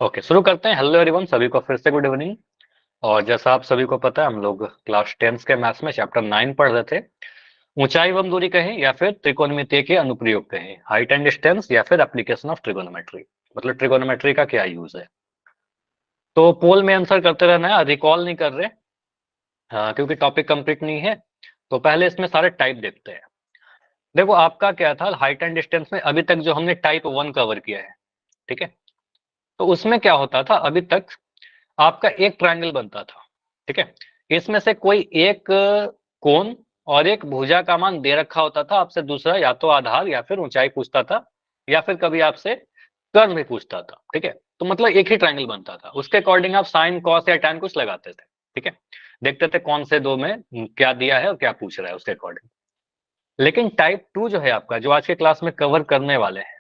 Okay, शुरू करते हैं। हेलो एवरीवन, सभी को फिर से गुड इवनिंग। और जैसा आप सभी को पता है, हम लोग क्लास 10 के मैथ्स में चैप्टर 9 पढ़ रहे थे। ऊंचाई एवं दूरी कहें या फिर त्रिकोणमितीय के अनुप्रयोग कहें, हाइट एंड डिस्टेंस या फिर एप्लीकेशन ऑफ ट्रिगोनोमेट्री, मतलब ट्रिगोनोमेट्री का क्या यूज है। तो पोल में आंसर करते रहना है, रिकॉल नहीं कर रहे। क्योंकि टॉपिक कंप्लीट नहीं है। तो पहले इसमें सारे टाइप देखते हैं। देखो, आपका क्या था हाइट एंड डिस्टेंस में, अभी तक जो हमने टाइप 1 कवर किया है, ठीक है। तो उसमें क्या होता था, अभी तक आपका एक ट्रायंगल बनता था, ठीक है। इसमें से कोई एक कोण और एक भुजा का मान दे रखा होता था आपसे, दूसरा या तो आधार या फिर ऊंचाई पूछता था, या फिर कभी आपसे कर्व भी पूछता था, ठीक है। तो मतलब एक ही ट्रायंगल बनता था, उसके अकॉर्डिंग आप साइन कॉस या टैन कुछ लगाते थे, ठीक है। देखते थे कौन से दो में क्या दिया है और क्या पूछ रहा है उसके अकॉर्डिंग। लेकिन टाइप 2 जो है आपका, जो आज के क्लास में कवर करने वाले हैं,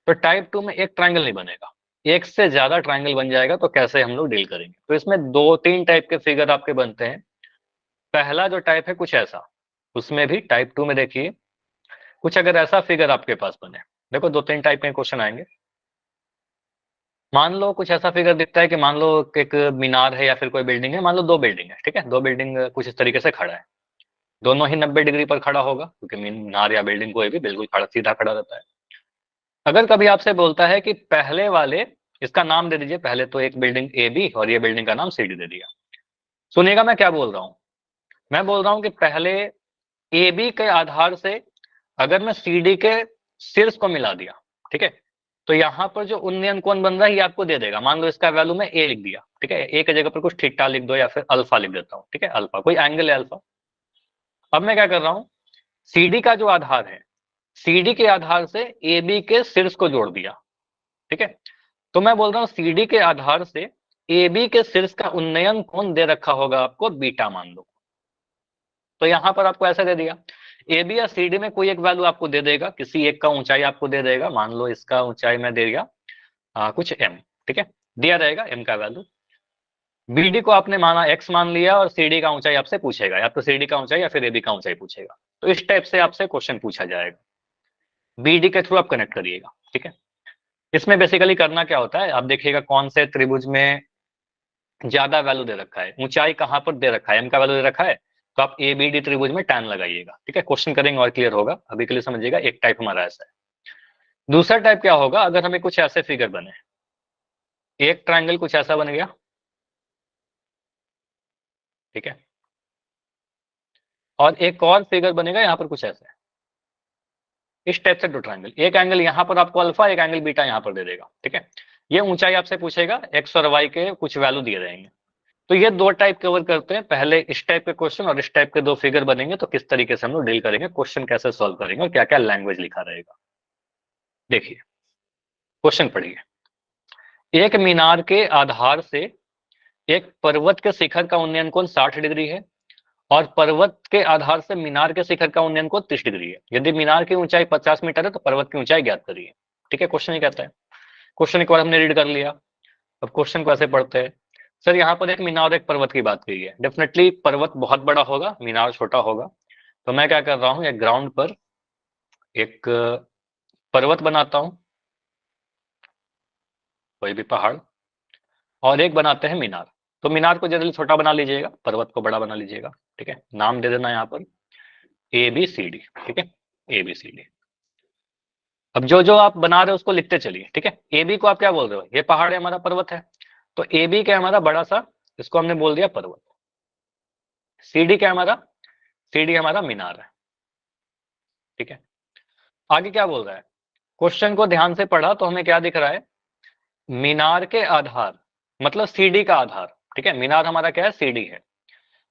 तो टाइप 2 में एक ट्रायंगल नहीं बनेगा, एक से ज्यादा ट्रायंगल बन जाएगा। तो कैसे हम लोग डील करेंगे, तो इसमें दो तीन टाइप के फिगर आपके बनते हैं। पहला जो टाइप है कुछ ऐसा, उसमें भी टाइप 2 में देखिए कुछ अगर ऐसा फिगर आपके पास बने। देखो, दो तीन टाइप के क्वेश्चन आएंगे। मान लो कुछ ऐसा फिगर दिखता है कि मान लो एक मीनार है या फिर कोई बिल्डिंग है, मान लो दो बिल्डिंग है, ठीक है। दो बिल्डिंग कुछ इस तरीके से खड़ा है, दोनों ही 90 डिग्री पर खड़ा होगा, क्योंकि मीनार या बिल्डिंग कोई भी बिल्कुल खड़ा सीधा खड़ा रहता है। अगर कभी आपसे बोलता है कि पहले वाले, इसका नाम दे दीजिए, पहले तो एक बिल्डिंग ए बी और ये बिल्डिंग का नाम सी डी दे दिया। सुनिएगा मैं क्या बोल रहा हूं। मैं बोल रहा हूं कि पहले ए बी के आधार से अगर मैं सी डी के शीर्ष को मिला दिया, ठीक है, तो यहां पर जो उन्नयन कोण बन रहा है ये आपको दे देगा। मान लो इसका वैल्यू मैं ए लिख दिया, ठीक है। ए की जगह पर कुछ थीटा लिख दो या फिर अल्फा लिख देता हूँ, ठीक है। अल्फा कोई एंगल है, अल्फा। अब मैं क्या कर रहा हूँ, सी डी का जो आधार है, सी डी के आधार से ए बी के शीर्ष को जोड़ दिया, ठीक है। तो मैं बोल रहा हूँ सीडी के आधार से ए बी के शीर्ष का उन्नयन कोण दे रखा होगा आपको, बीटा मान लो। तो यहां पर आपको ऐसा दे दिया, ए बी या सी डी में कोई एक वैल्यू आपको दे देगा, किसी एक का ऊंचाई आपको दे देगा। मान लो इसका ऊंचाई मैं दे दिया कुछ एम, ठीक है, दिया रहेगा एम का वैल्यू। बीडी को आपने माना एक्स मान लिया, और सीडी का ऊंचाई आपसे पूछेगा, या तो सीडी का ऊंचाई या फिर एबी का ऊंचाई पूछेगा। तो इस टाइप से आपसे क्वेश्चन पूछा जाएगा, बीडी के थ्रू आप कनेक्ट करिएगा, ठीक है। इसमें बेसिकली करना क्या होता है, आप देखिएगा कौन से त्रिभुज में ज्यादा वैल्यू दे रखा है, ऊंचाई कहां पर दे रखा है, एम का वैल्यू दे रखा है, तो आप ए बी डी त्रिभुज में टैन लगाइएगा, ठीक है। क्वेश्चन करेंगे और क्लियर होगा, अभी के लिए समझिएगा। एक टाइप हमारा ऐसा है। दूसरा टाइप क्या होगा, अगर हमें कुछ ऐसे फिगर बने, एक ट्रायंगल कुछ ऐसा बन गया, ठीक है, और एक और फिगर बनेगा यहां पर कुछ ऐसे, इस टाइप से दो ट्रायंगल। एक एंगल यहां पर आपको अल्फा, एक एंगल बीटा यहां पर दे देगा, ठीक है। ये ऊंचाई आपसे पूछेगा, एक्स और वाई के कुछ वैल्यू दिए रहेंगे। तो ये दो टाइप कवर करते हैं, पहले इस टाइप के क्वेश्चन और इस टाइप के दो फिगर बनेंगे, तो किस तरीके से हम लोग डील करेंगे, क्वेश्चन कैसे सॉल्व करेंगे और क्या क्या लैंग्वेज लिखा रहेगा। देखिए, क्वेश्चन पढ़िए। एक मीनार के आधार से एक पर्वत के शिखर का उन्नयन कोण 60 डिग्री है, और पर्वत के आधार से मीनार के शिखर का उन्नयन कोण 30 डिग्री है। यदि मीनार की ऊंचाई 50 मीटर है तो पर्वत की ऊंचाई ज्ञात करिए, ठीक है। क्वेश्चन ये कहता है। क्वेश्चन एक बार हमने रीड कर लिया। अब क्वेश्चन को ऐसे पढ़ते हैं। सर, यहाँ पर एक मीनार और एक पर्वत की बात कही है, डेफिनेटली पर्वत बहुत बड़ा होगा, मीनार छोटा होगा। तो मैं क्या कर रहा हूँ, एक ग्राउंड पर एक पर्वत बनाता हूँ, कोई भी पहाड़, और एक बनाते हैं मीनार। तो मीनार को जनरली छोटा बना लीजिएगा, पर्वत को बड़ा बना लीजिएगा, ठीक है। नाम दे देना यहाँ पर ए बी सी डी, ठीक है, ए बी सी डी। अब जो जो आप बना रहे हो उसको लिखते चलिए, ठीक है। ए बी को आप क्या बोल रहे हो, ये पहाड़ है हमारा, पर्वत है। तो ए बी क्या है हमारा, बड़ा सा, इसको हमने बोल दिया पर्वत। सी डी क्या है हमारा, सी डी हमारा मीनार है, ठीक है। आगे क्या बोल रहा है, क्वेश्चन को ध्यान से पढ़ा तो हमें क्या दिख रहा है, मीनार के आधार, मतलब सीडी का आधार, ठीक है। मीनार हमारा क्या है, सीडी है।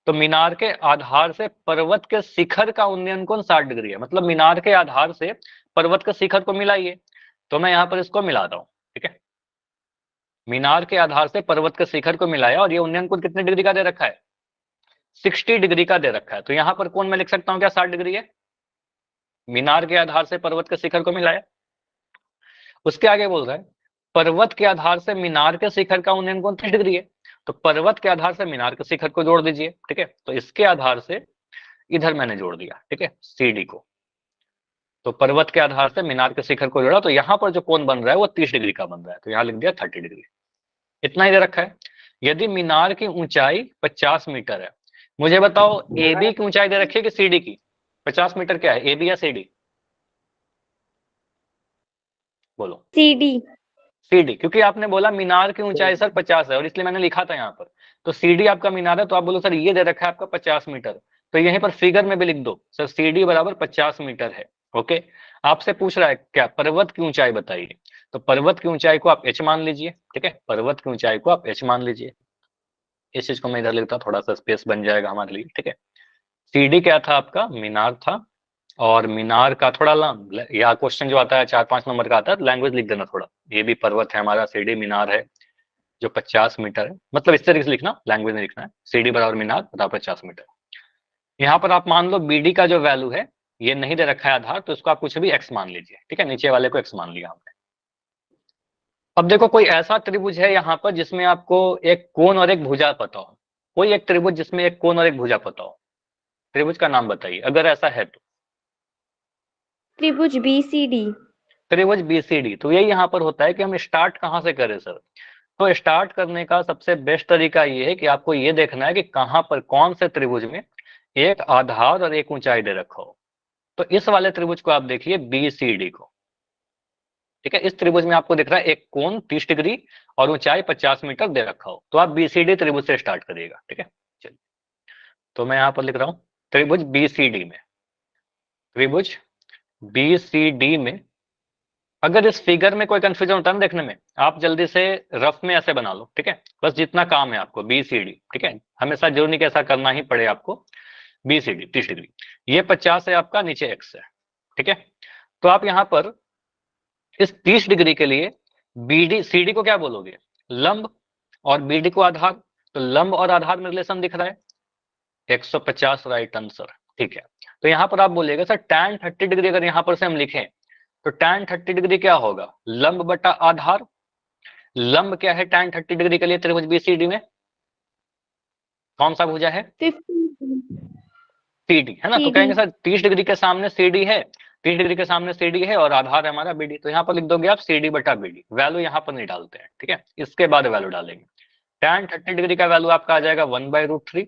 तो मीनार के आधार से पर्वत के शिखर का उन्नयन कोण 60 डिग्री है, मतलब मीनार के आधार से पर्वत के शिखर को मिलाइए। तो मैं यहां पर इसको मिला रहा हूं, ठीक है। मीनार के आधार से पर्वत के शिखर को मिलाया, और ये उन्नयन कोण कितने डिग्री का दे रखा है, 60 डिग्री का दे रखा है। तो यहां पर कोण मैं लिख सकता हूं क्या, 60 डिग्री है। मीनार के आधार से पर्वत के शिखर को मिलाया। उसके आगे बोल रहा है पर्वत के आधार से मीनार के शिखर का उन्नयन कोण 30 डिग्री है। तो पर्वत के आधार से मीनार के शिखर को जोड़ दीजिए, ठीक है। तो इसके आधार से इधर मैंने जोड़ दिया, ठीक है, सीडी को। तो पर्वत के आधार से मीनार के शिखर को जोड़ा, तो यहां पर जो कोण बन रहा है वो 30 डिग्री का बन रहा है, तो यहां लिख दिया 30 डिग्री। इतना ही दे रखा है। यदि मीनार की ऊंचाई 50 मीटर है, मुझे बताओ ए बी की ऊंचाई दे रखी है कि सी डी की? 50 मीटर क्या है, ए बी या सी डी? बोलो। C D. सी डी, क्योंकि आपने बोला मीनार की ऊंचाई सर 50 है, और इसलिए मैंने लिखा था यहाँ पर। तो सी डी आपका मीनार है, तो आप बोलो सर ये दे रखा है आपका 50 मीटर, तो यहीं पर फिगर में भी लिख दो सर सी डी बराबर 50 मीटर है। ओके। आपसे पूछ रहा है क्या, पर्वत की ऊंचाई बताइए, तो पर्वत की ऊंचाई को आप एच मान लीजिए। ठीक है, पर्वत की ऊंचाई को आप एच मान लीजिए। इस चीज को मैं इधर लिखता हूँ, थोड़ा सा स्पेस बन जाएगा हमारे लिए। ठीक है, सी डी क्या था आपका, मीनार था। और मीनार का थोड़ा या क्वेश्चन जो आता है 4-5 नंबर का आता है, लैंग्वेज लिख देना थोड़ा, ये भी पर्वत है हमारा, सी डी मीनार है जो 50 मीटर है, मतलब इस तरीके से लिखना, लैंग्वेज में लिखना है, सी डी बराबर मीनार बराबर 50 मीटर। यहाँ पर आप मान लो बी डी का जो वैल्यू है, ये नहीं दे रखा है आधार, तो इसको आप कुछ भी एक्स मान लीजिए। ठीक है, नीचे वाले को एक्स मान लिया हमने। अब देखो कोई ऐसा त्रिभुज है यहाँ पर जिसमें आपको एक कोण और एक भुजा पता हो, कोई एक त्रिभुज जिसमें एक कोण और एक भुजा पता हो, त्रिभुज का नाम बताइए अगर ऐसा है तो। त्रिभुज बी सी डी। त्रिभुज बी सी डी, तो यही यहाँ पर होता है कि हम स्टार्ट कहाँ से करें सर। तो स्टार्ट करने का सबसे बेस्ट तरीका ये है कि आपको ये देखना है कि कहाँ पर कौन से त्रिभुज में एक आधार और एक ऊंचाई दे रखा हो। तो इस वाले त्रिभुज को आप देखिए बी सी डी को। ठीक है, इस त्रिभुज में आपको दिख रहा है एक कोण 30 डिग्री और ऊंचाई 50 मीटर दे रखा हो, तो आप बी सी डी त्रिभुज से स्टार्ट करिएगा। ठीक है, चलिए तो मैं यहाँ पर लिख रहा हूँ त्रिभुज बी सी डी में, त्रिभुज बी सी डी में अगर इस फिगर में कोई कंफ्यूजन होता है ना देखने में, आप जल्दी से रफ में ऐसे बना लो। ठीक है, बस जितना काम है आपको बी सी डी। ठीक है, हमेशा जरूर नहीं कि ऐसा करना ही पड़े आपको। बी सी डी 30 डिग्री, ये 50 है आपका, नीचे एक्स है। ठीक है, तो आप यहाँ पर इस 30 डिग्री के लिए बी डी सी डी को क्या बोलोगे, लंब, और बी डी को आधार। तो लंब और आधार में रिलेशन दिख रहा है 150, राइट आंसर। ठीक है, तो यहाँ पर आप बोलिएगा सर tan 30 डिग्री अगर यहाँ पर से हम लिखें तो tan 30 डिग्री क्या होगा, लंब बटा आधार। लंब क्या है tan 30 डिग्री के लिए त्रिभुज बीसीडी में, कौन सा भुजा है, सीडी है ना। तो कहेंगे सर 30 डिग्री के सामने सीडी है, 30 डिग्री के सामने सीडी है और आधार है हमारा बीडी, तो यहाँ पर लिख दोगे आप सीडी बटा बीडी। वैल्यू यहाँ पर नहीं डालते हैं। ठीक है, इसके बाद वैल्यू डालेंगे। tan 30 डिग्री का वैल्यू आपका आ जाएगा 1/√3।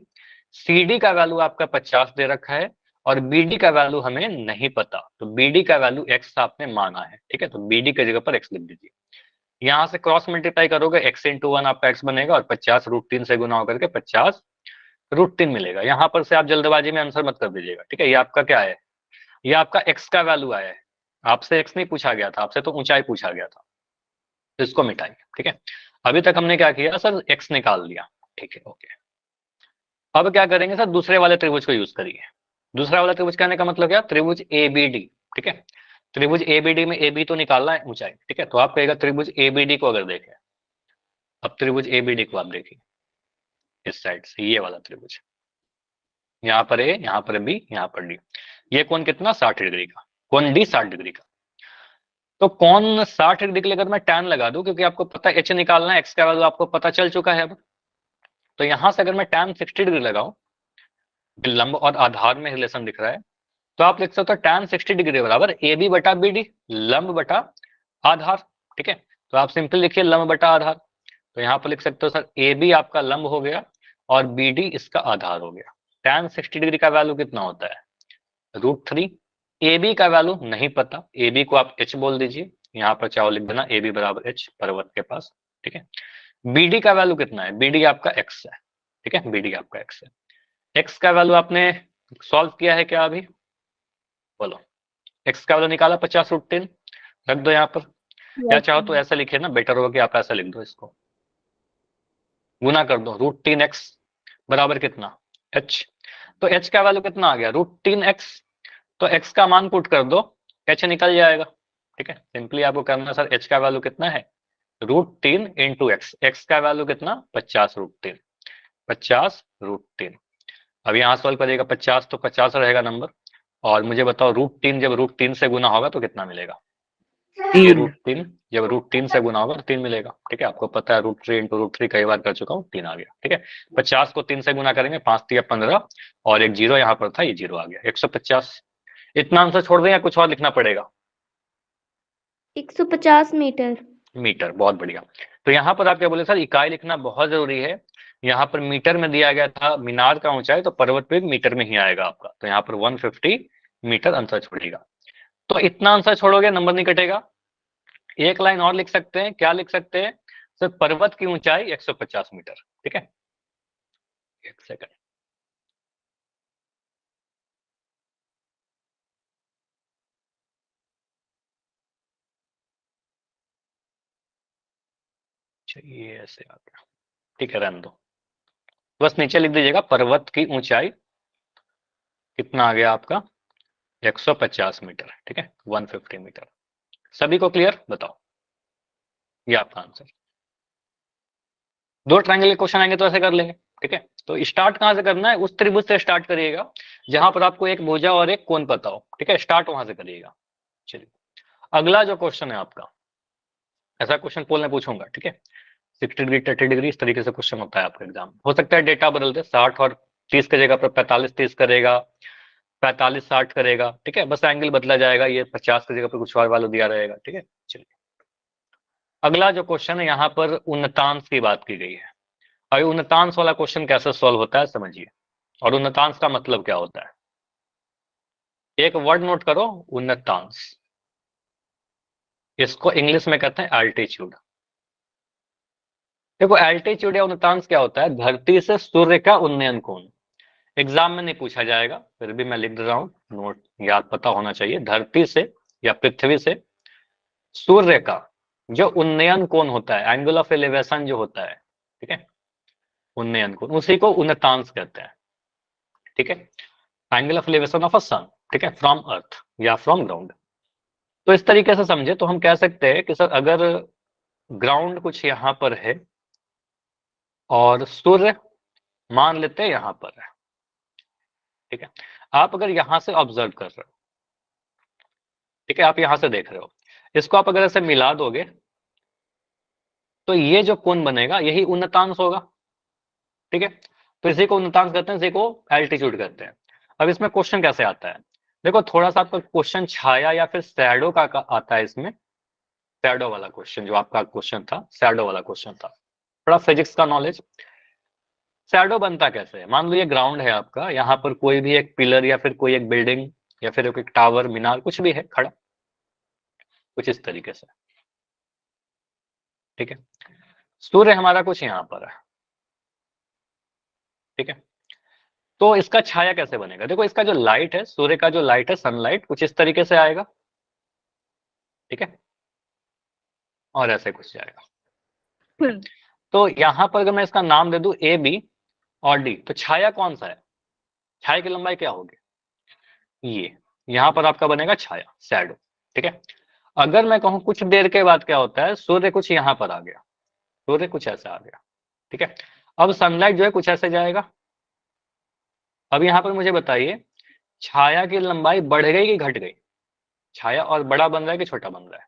सीडी का वैल्यू आपका 50 दे रखा है और बीडी का वैल्यू हमें नहीं पता, तो बीडी का वैल्यू एक्स आपने माना है। ठीक है, तो बीडी की जगह पर एक्स लिख दीजिए। यहाँ से क्रॉस मल्टीप्लाई करोगे x इंटू 1 आपका x बनेगा और 50 √3 से गुना होकर के 50 √3 मिलेगा। यहाँ पर से आप जल्दबाजी में आंसर मत कर दीजिएगा। ठीक है, ये आपका क्या है, ये आपका x का वैल्यू आया है। आपसे x नहीं पूछा गया था, आपसे तो ऊंचाई पूछा गया था, तो इसको मिटाइए। ठीक है, अभी तक हमने क्या किया सर, x निकाल लिया। ठीक है, ओके। अब क्या करेंगे सर, दूसरे वाले त्रिभुज को यूज करिए। दूसरा वाला त्रिभुज कहने का मतलब क्या, त्रिभुज ए बी डी। ठीक है, त्रिभुज ए बी डी में ए बी तो निकालना है ऊंचाई। ठीक है, तो आप कहेगा त्रिभुज ए बी डी को अगर देखें, अब त्रिभुज ए बी डी को आप देखिए इस साइड से, ये वाला त्रिभुज, यहाँ पर ए, यहाँ पर बी, यहाँ पर डी। ये कोण कितना, 60 डिग्री का, कोण डी 60 डिग्री का। तो कोण 60 डिग्री के लिए अगर मैं tan लगा दूं, क्योंकि आपको पता है एच निकालना है, एक्स का वैल्यू आपको पता चल चुका है अब, तो यहां से अगर मैं tan 60 डिग्री लगाऊं, लंब और आधार में रिलेशन दिख रहा है, तो आप लिख सकते हो tan 60 डिग्री बराबर ए बी बटा बी डी, लंब बटा आधार। ठीक है, तो आप सिंपल लिखिए लंब बटा आधार। तो यहाँ पर लिख सकते हो सर ए बी आपका लंब हो गया और बी डी इसका आधार हो गया। tan 60 डिग्री का वैल्यू कितना होता है, √3। ए बी का वैल्यू नहीं पता, ए बी को आप एच बोल दीजिए, यहाँ पर चाहो लिख देना ए बी बराबर एच, पर्वत के पास। ठीक है, बी डी का वैल्यू कितना है, बी डी आपका एक्स है। ठीक है, बी डी आपका एक्स है। एक्स का वैल्यू आपने सॉल्व किया है क्या अभी, बोलो। एक्स का वैल्यू निकाला 50 √3, रख दो यहाँ पर, या चाहो तो ऐसा लिखे ना, बेटर होगा कि आप ऐसा लिख दो, इसको गुना कर दो, √3x बराबर कितना, h। तो h का वैल्यू कितना आ गया, √3x। तो x का मान पुट कर दो, h निकल जाएगा। ठीक है, सिंपली आपको करना सर h का वैल्यू कितना है, √3 इंटू एक्स। एक्स का वैल्यू कितना, 50 √3, 50 √3। अब यहाँ सॉल्व करिएगा, 50 तो 50 रहेगा नंबर, और मुझे बताओ √3 जब √3 से गुना होगा तो कितना मिलेगा, √3 जब √3 से गुना होगा तो 3 मिलेगा। ठीक है, आपको पता है √3 इंटू √3 कई बार कर चुका हूँ, 3 आ गया। ठीक है, 50 को 3 से गुना करेंगे, 5 3 15, और एक जीरो यहाँ पर था, ये जीरो आ गया, 150। इतना आंसर छोड़ दें या कुछ और लिखना पड़ेगा, 150 मीटर। मीटर, बहुत बढ़िया। तो यहाँ पर आप क्या बोले सर, इकाई लिखना बहुत जरूरी है। यहाँ पर मीटर में दिया गया था मीनार का ऊंचाई, तो पर्वत वेग मीटर में ही आएगा आपका, तो यहाँ पर 150 मीटर आंसर छोड़ेगा। तो इतना आंसर छोड़ोगे नंबर नहीं कटेगा। एक लाइन और लिख सकते हैं, क्या लिख सकते हैं सर, पर्वत की ऊंचाई 150 मीटर। ठीक है, एक सेकंड। ये ऐसे आ गया, ठीक है, रहने दो। बस नीचे लिख दीजिएगा पर्वत की ऊंचाई कितना आ गया आपका, 150 मीटर। ठीक है, 150 मीटर। सभी को क्लियर, बताओ ये आपका आंसर। दो ट्रायंगल के क्वेश्चन आएंगे तो ऐसे कर लेंगे। ठीक है, तो स्टार्ट कहां से करना है, उस त्रिभुज से स्टार्ट करिएगा जहां पर आपको एक भुजा और एक कोण पता हो। ठीक है, स्टार्ट वहां से करिएगा। चलिए, अगला जो क्वेश्चन है आपका, ऐसा क्वेश्चन पोल में पूछूंगा। ठीक है, 60 डिग्री 30 डिग्री इस तरीके से क्वेश्चन होता है आपका एग्जाम। हो सकता है डेटा बदल दे, 60 और 30 की जगह पर 45 30 करेगा, 45 60 करेगा। ठीक है, बस एंगल बदला जाएगा, ये 50 की जगह पर कुछ और वैल्यू दिया रहेगा। ठीक है, चलिए अगला जो क्वेश्चन है, यहाँ पर उन्नतांश की बात की गई है। अभी उन्नतांश वाला क्वेश्चन कैसे सॉल्व होता है समझिए, और उन्नतांश का मतलब क्या होता है। एक वर्ड नोट करो, उन्नतांश। इसको इंग्लिश में कहते हैं एल्टीट्यूड। देखो एल्टीट्यूड या उन्नतांश क्या होता है, धरती से सूर्य का उन्नयन कोण। एग्जाम में नहीं पूछा जाएगा, फिर भी मैं लिख दे रहा हूं, नोट याद पता होना चाहिए। धरती से या पृथ्वी से सूर्य का जो उन्नयन कोण होता है, एंगल ऑफ एलिवेशन जो होता है, ठीक है, उन्नयन कोण, उसी को उन्नतांश कहते हैं। ठीक है, angle of elevation of a sun, ठीक है, फ्रॉम अर्थ या फ्रॉम ग्राउंड। तो इस तरीके से समझे तो हम कह सकते हैं कि सर अगर ग्राउंड कुछ यहाँ पर है और सूर्य मान लेते हैं यहाँ पर है। ठीक है, आप अगर यहाँ से ऑब्जर्व कर रहे हो, ठीक है, आप यहाँ से देख रहे हो, इसको आप अगर ऐसे मिला दोगे तो ये जो कोण बनेगा यही उन्नतांश होगा। ठीक है, तो इसी को उन्नतांश कहते हैं, इसी को एल्टीट्यूड कहते हैं। अब इसमें क्वेश्चन कैसे आता है, देखो थोड़ा सा आपका क्वेश्चन छाया या फिर शैडो का आता है इसमें। शैडो वाला क्वेश्चन जो आपका क्वेश्चन था, शैडो वाला क्वेश्चन था, थोड़ा फिजिक्स का नॉलेज। शैडो बनता कैसे है, मान लो ये ग्राउंड है आपका, यहाँ पर कोई भी एक पिलर या फिर कोई एक बिल्डिंग या फिर एक टावर मीनार कुछ भी है खड़ा, कुछ इस तरीके से। ठीक है, सूर्य हमारा कुछ यहाँ पर है। ठीक है, तो इसका छाया कैसे बनेगा, देखो इसका जो लाइट है, सूर्य का जो लाइट है, सनलाइट कुछ इस तरीके से आएगा। ठीक है, और ऐसे कुछ जाएगा। तो यहाँ पर अगर मैं इसका नाम दे दूं ए बी और डी, तो छाया कौन सा है, छाया की लंबाई क्या होगी, ये यहाँ पर आपका बनेगा छाया, शैडो। ठीक है, अगर मैं कहूँ कुछ देर के बाद क्या होता है, सूर्य कुछ यहाँ पर आ गया, सूर्य कुछ ऐसा आ गया। ठीक है, अब सनलाइट जो है कुछ ऐसे जाएगा। अब यहाँ पर मुझे बताइए, छाया की लंबाई बढ़ गई कि घट गई, छाया और बड़ा बन रहा है कि छोटा बन रहा है।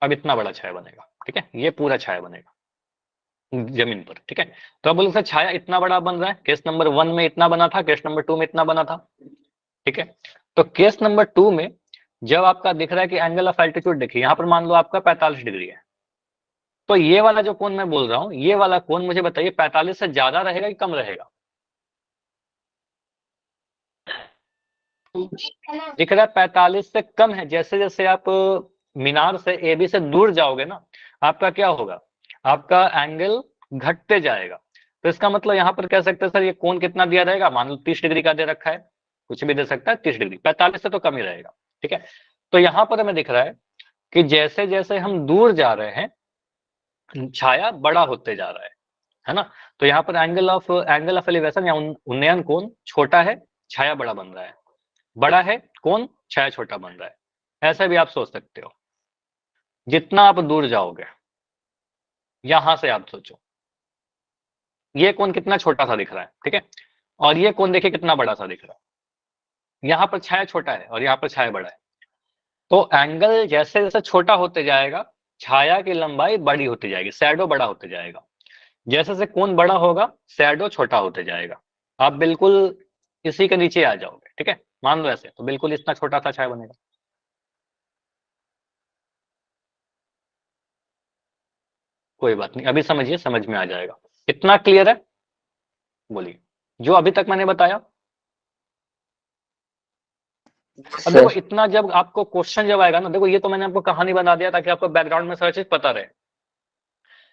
अब इतना बड़ा छाया बनेगा। ठीक है, ये पूरा छाया बनेगा जमीन पर। ठीक है, तो अब बोले सर छाया इतना बड़ा बन रहा है, केस नंबर 1 में इतना बना था, केस नंबर 2 में इतना बना था। ठीक है, तो केस नंबर 2 में जब आपका दिख रहा है कि एंगल ऑफ एल्टीट्यूड, देखिए यहाँ पर मान लो आपका 45 डिग्री है, तो ये वाला जो कोण मैं बोल रहा हूँ, ये वाला कोण मुझे बताइए 45 से ज्यादा रहेगा कि कम रहेगा। दिख रहा है 45 से कम है। जैसे जैसे आप मीनार से ए बी से दूर जाओगे ना, आपका क्या होगा, आपका एंगल घटते जाएगा। तो इसका मतलब यहाँ पर कह सकते हैं सर ये कोण कितना दिया रहेगा, मान लो 30 डिग्री का दे रखा है, कुछ भी दे सकता है 30 डिग्री, 45 से तो कम ही रहेगा। ठीक है, तो यहाँ पर हमें दिख रहा है कि जैसे जैसे हम दूर जा रहे हैं, छाया बड़ा होते जा रहा है ना। तो यहाँ पर एंगल ऑफ एलिवेशन या उन्नयन कोण छोटा है, छाया बड़ा बन रहा है, बड़ा है कोण, छाया छोटा बन रहा है। ऐसा भी आप सोच सकते हो। जितना आप दूर जाओगे, यहां से आप सोचो ये कोण कितना छोटा सा दिख रहा है। ठीक है, और ये कोण देखिए कितना बड़ा सा दिख रहा है। यहाँ पर छाया छोटा है और यहाँ पर छाया बड़ा है, तो एंगल जैसे जैसे छोटा होते जाएगा, छाया की लंबाई बड़ी होती जाएगी, शैडो बड़ा होते जाएगा। जैसे जैसे कोण बड़ा होगा, शैडो छोटा होते जाएगा। आप बिल्कुल इसी के नीचे आ जाओगे। ठीक है, मान लो ऐसे, तो बिल्कुल इतना छोटा सा छाया बनेगा। कोई बात नहीं, अभी समझिए, समझ में आ जाएगा। इतना क्लियर है? बोलिए, जो अभी तक मैंने बताया। अब देखो, सर। इतना जब आपको क्वेश्चन जब आएगा ना, देखो ये तो मैंने आपको कहानी बना दिया ताकि आपको बैकग्राउंड में सारी चीज पता रहे।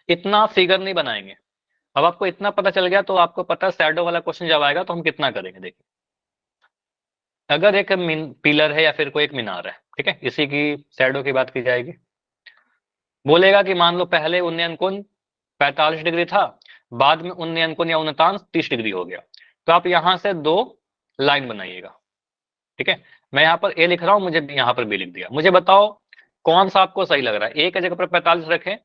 इतना फिगर नहीं बनाएंगे। अब आपको इतना पता चल गया तो आपको पता है शैडो वाला क्वेश्चन जब आएगा तो हम कितना करेंगे। देखिए, अगर एक पिलर है या फिर कोई एक मीनार है, ठीक है, इसी की शैडो की बात की जाएगी। बोलेगा कि मान लो पहले उन्नयन कोण 45 डिग्री था, बाद में उन्नयन कोण या उन्नतांश 30 डिग्री हो गया। तो आप यहां से दो लाइन बनाइएगा, ठीक है। मैं यहाँ पर ए लिख रहा हूं, मुझे यहाँ पर बी लिख दिया। मुझे बताओ कौन सा आपको सही लग रहा है, ए की जगह पर 45 रखें,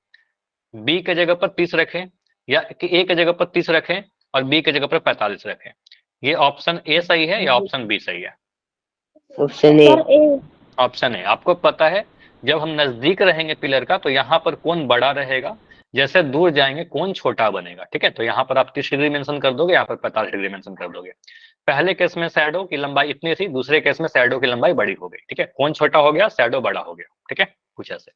बी की जगह पर 30 रखें, या कि ए की जगह पर 30 रखें और बी की जगह पर 45 रखें। ये ऑप्शन ए सही है या ऑप्शन बी सही है? Option A. ऑप्शन है। आपको पता है जब हम नजदीक रहेंगे पिलर का तो यहाँ पर कौन बड़ा रहेगा, जैसे दूर जाएंगे कौन छोटा बनेगा, ठीक है। तो यहाँ पर आप 30 डिग्री मेंशन कर दोगे, यहाँ पर 45 डिग्री मेंशन कर दोगे। पहले केस में शैडो की लंबाई इतनी थी, दूसरे केस में शैडो की लंबाई बड़ी हो गई, ठीक है। कौन छोटा हो गया, शैडो बड़ा हो गया, ठीक है। कुछ ऐसे।